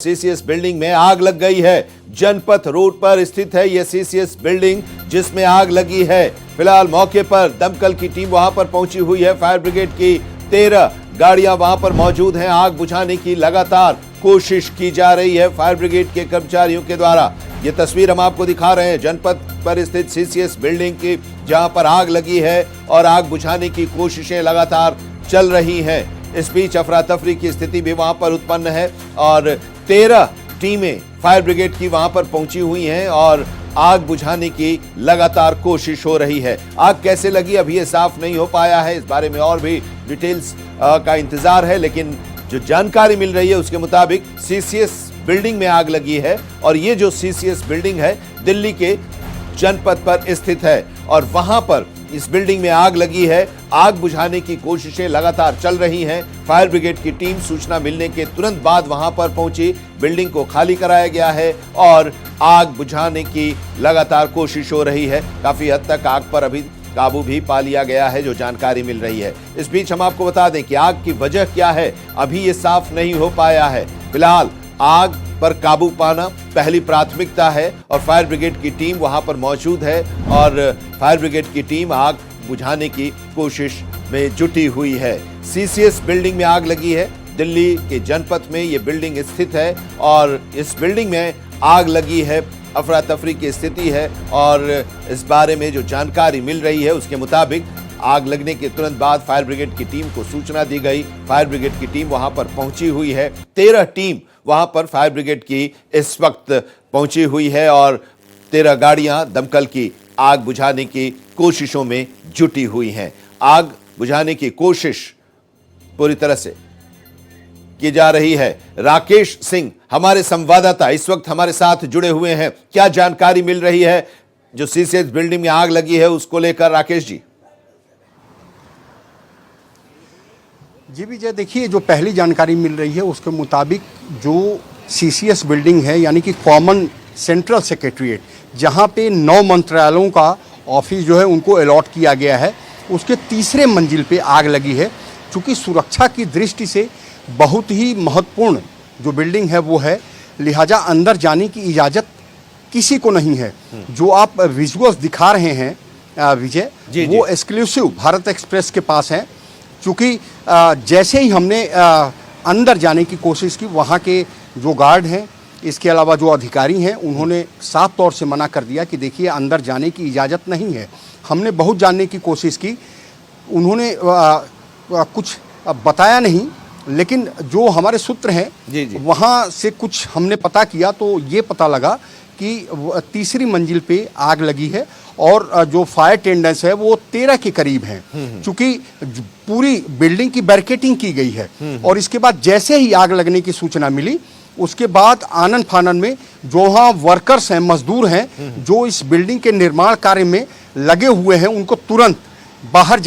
CCS building में आग लग गई है। जनपथ रोड पर स्थित है यह सीसीएस बिल्डिंग जिसमें आग लगी है। फिलहाल मौके पर दमकल की टीम वहां पर पहुंची हुई है। फायर ब्रिगेड की 13 गाड़ियां वहां पर मौजूद हैं। आग बुझाने की लगातार कोशिश की जा रही है फायर ब्रिगेड के कर्मचारियों के द्वारा। ये तस्वीर हम आपको दिखा रहे हैं जनपथ पर स्थित सीसीएस बिल्डिंग की, जहां पर आग लगी है और आग बुझाने की कोशिशें लगातार चल रही हैं। इस बीच अफरा तफरी की स्थिति भी वहां पर उत्पन्न है और 13 टीमें फायर ब्रिगेड की वहां पर पहुंची हुई हैं और आग बुझाने की लगातार कोशिश हो रही है। आग कैसे लगी अभी ये साफ नहीं हो पाया है, इस बारे में और भी डिटेल्स का इंतजार है, लेकिन जो जानकारी मिल रही है उसके मुताबिक सीसीएस बिल्डिंग में आग लगी है और ये जो सीसीएस बिल्डिंग है दिल्ली के जनपथ पर स्थित है और वहां पर इस बिल्डिंग में आग लगी है। आग बुझाने की कोशिशें लगातार चल रही हैं। फायर ब्रिगेड की टीम सूचना मिलने के तुरंत बाद वहां पर पहुंची, बिल्डिंग को खाली कराया गया है और आग बुझाने की लगातार कोशिश हो रही है। काफी हद तक आग पर अभी काबू भी पा लिया गया है, जो जानकारी मिल रही है। इस बीच हम आपको बता दें कि आग की वजह क्या है अभी ये साफ नहीं हो पाया है। फिलहाल आग पर काबू पाना पहली प्राथमिकता है और फायर ब्रिगेड की टीम वहां पर मौजूद है और फायर ब्रिगेड की टीम आग बुझाने की कोशिश में जुटी हुई है। सीसीएस बिल्डिंग में आग लगी है। दिल्ली के जनपथ में ये बिल्डिंग स्थित है और इस बिल्डिंग में आग लगी है। अफरा तफरी की स्थिति है और इस बारे में जो जानकारी मिल रही है उसके मुताबिक आग लगने के तुरंत बाद फायर ब्रिगेड की टीम को सूचना दी गई। फायर ब्रिगेड की टीम वहां पर पहुंची हुई है। 13 टीम वहां पर फायर ब्रिगेड की इस वक्त पहुंची हुई है और 13 गाड़ियां दमकल की आग बुझाने की कोशिशों में जुटी हुई हैं। आग बुझाने की कोशिश पूरी तरह से की जा रही है। राकेश सिंह हमारे संवाददाता इस वक्त हमारे साथ जुड़े हुए हैं। क्या जानकारी मिल रही है जो सीसीएस बिल्डिंग में आग लगी है उसको लेकर? राकेश जी। जी विजय, देखिए जो पहली जानकारी मिल रही है उसके मुताबिक जो सीसीएस बिल्डिंग है यानी कि कॉमन सेंट्रल सेक्रेटरीट, जहां पे 9 मंत्रालयों का ऑफिस जो है उनको अलॉट किया गया है, उसके तीसरे मंजिल पे आग लगी है। चूँकि सुरक्षा की दृष्टि से बहुत ही महत्वपूर्ण जो बिल्डिंग है वो है, लिहाजा अंदर जाने की इजाज़त किसी को नहीं है। जो आप विजुअल्स दिखा रहे हैं विजय, वो एक्सक्लूसिव भारत एक्सप्रेस के पास है। चूँकि जैसे ही हमने अंदर जाने की कोशिश की, वहाँ के जो गार्ड हैं, इसके अलावा जो अधिकारी हैं, उन्होंने साफ तौर से मना कर दिया कि देखिए अंदर जाने की इजाज़त नहीं है। हमने बहुत जानने की कोशिश की, उन्होंने कुछ बताया नहीं, लेकिन जो हमारे सूत्र हैं वहाँ से कुछ हमने पता किया तो ये पता लगा कि तीसरी मंजिल पे आग लगी है और जो फायर टेंडेंस है वो 13 के करीब हैं। चूँकि पूरी बिल्डिंग की बैरिकेडिंग की गई है और इसके बाद जैसे ही आग लगने की सूचना मिली, उसके बाद आनन फानन में जो वहाँ वर्कर्स हैं, मजदूर हैं, जो इस बिल्डिंग के निर्माण कार्य में लगे हुए हैं, उनको तुरंत बाहर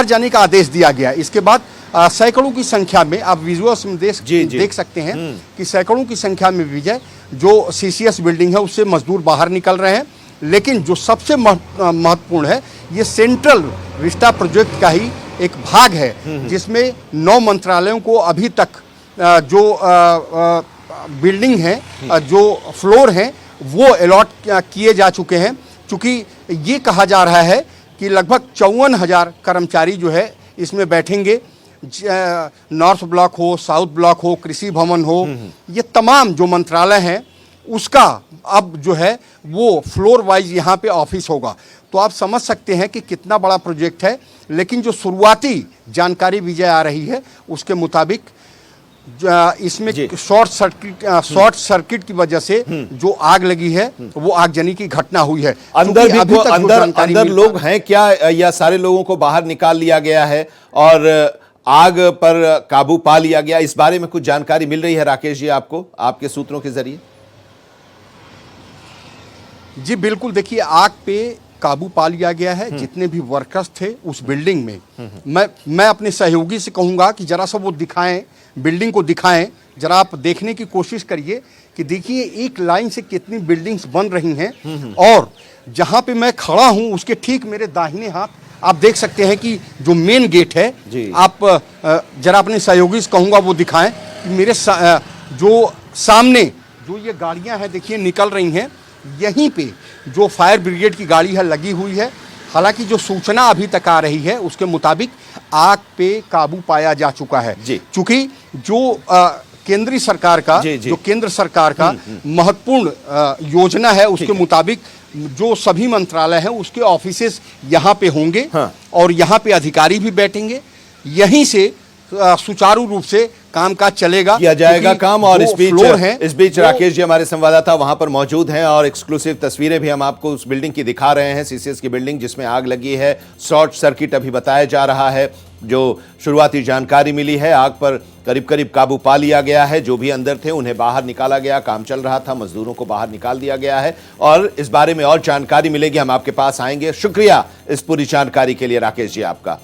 जाने का आदेश दिया गया। इसके बाद सैकड़ों की संख्या में, आप विजुअल्स में देख सकते हैं कि सैकड़ों की संख्या में विजय जो सीसीएस बिल्डिंग है उससे मजदूर बाहर निकल रहे हैं। लेकिन जो सबसे महत्वपूर्ण है, ये सेंट्रल विस्टा प्रोजेक्ट का ही एक भाग है जिसमें 9 मंत्रालयों को अभी तक जो बिल्डिंग है, जो फ्लोर हैं, वो अलॉट किए जा चुके हैं। चूँकि ये कहा जा रहा है कि लगभग 54,000 कर्मचारी जो है इसमें बैठेंगे। नॉर्थ ब्लॉक हो, साउथ ब्लॉक हो, कृषि भवन हो, ये तमाम जो मंत्रालय हैं उसका अब जो है वो फ्लोर वाइज यहाँ पे ऑफिस होगा। तो आप समझ सकते हैं कि कितना बड़ा प्रोजेक्ट है। लेकिन जो शुरुआती जानकारी विजय आ रही है उसके मुताबिक इसमें शॉर्ट सर्किट की वजह से जो आग लगी है वो आगजनी की घटना हुई है। अंदर लोग हैं क्या या सारे लोगों को बाहर निकाल लिया गया है और आग पर काबू पा लिया गया? इस बारे में कुछ जानकारी मिल रही है राकेश जी आपको, आपके सूत्रों के जरिए? जी बिल्कुल, देखिए आग पे काबू पा लिया गया है। जितने भी वर्कर्स थे उस बिल्डिंग में, मैं अपने सहयोगी से कहूँगा कि जरा सा वो दिखाएं, बिल्डिंग को दिखाएं, जरा आप देखने की कोशिश करिए कि देखिए एक लाइन से कितनी बिल्डिंग्स बन रही हैं और जहाँ पे मैं खड़ा हूँ उसके ठीक मेरे दाहिने हाथ आप देख सकते हैं कि जो मेन गेट है, आप जरा अपने सहयोगी से कहूँगा वो दिखाएं कि मेरे जो सामने जो ये गाड़ियां हैं देखिए निकल रही हैं, यहीं पे जो फायर ब्रिगेड की गाड़ी है लगी हुई है। हालांकि जो सूचना अभी तक आ रही है उसके मुताबिक आग पे काबू पाया जा चुका है। जी। चूंकि जो केंद्रीय सरकार का जी, जी। जो केंद्र सरकार का महत्वपूर्ण योजना है उसके मुताबिक जो सभी मंत्रालय हैं उसके ऑफिसेस यहाँ पे होंगे। हाँ। और यहाँ पे अधिकारी भी बैठेंगे, यहीं से सुचारू रूप से कामकाज चलेगा, किया जाएगा क्योंकि काम। और जो फ्लोर है इस बीच वो- राकेश जी हमारे संवाददाता वहां पर मौजूद हैं और एक्सक्लूसिव तस्वीरें भी हम आपको उस बिल्डिंग की दिखा रहे हैं, सीसीएस की बिल्डिंग जिसमें आग लगी है। शॉर्ट सर्किट अभी बताया जा रहा है। जो शुरुआती जानकारी मिली है, आग पर करीब करीब काबू पा लिया गया है। जो भी अंदर थे उन्हें बाहर निकाला गया, काम चल रहा था, मजदूरों को बाहर निकाल दिया गया है। और इस बारे में और जानकारी मिलेगी, हम आपके पास आएंगे। शुक्रिया इस पूरी जानकारी के लिए राकेश जी आपका।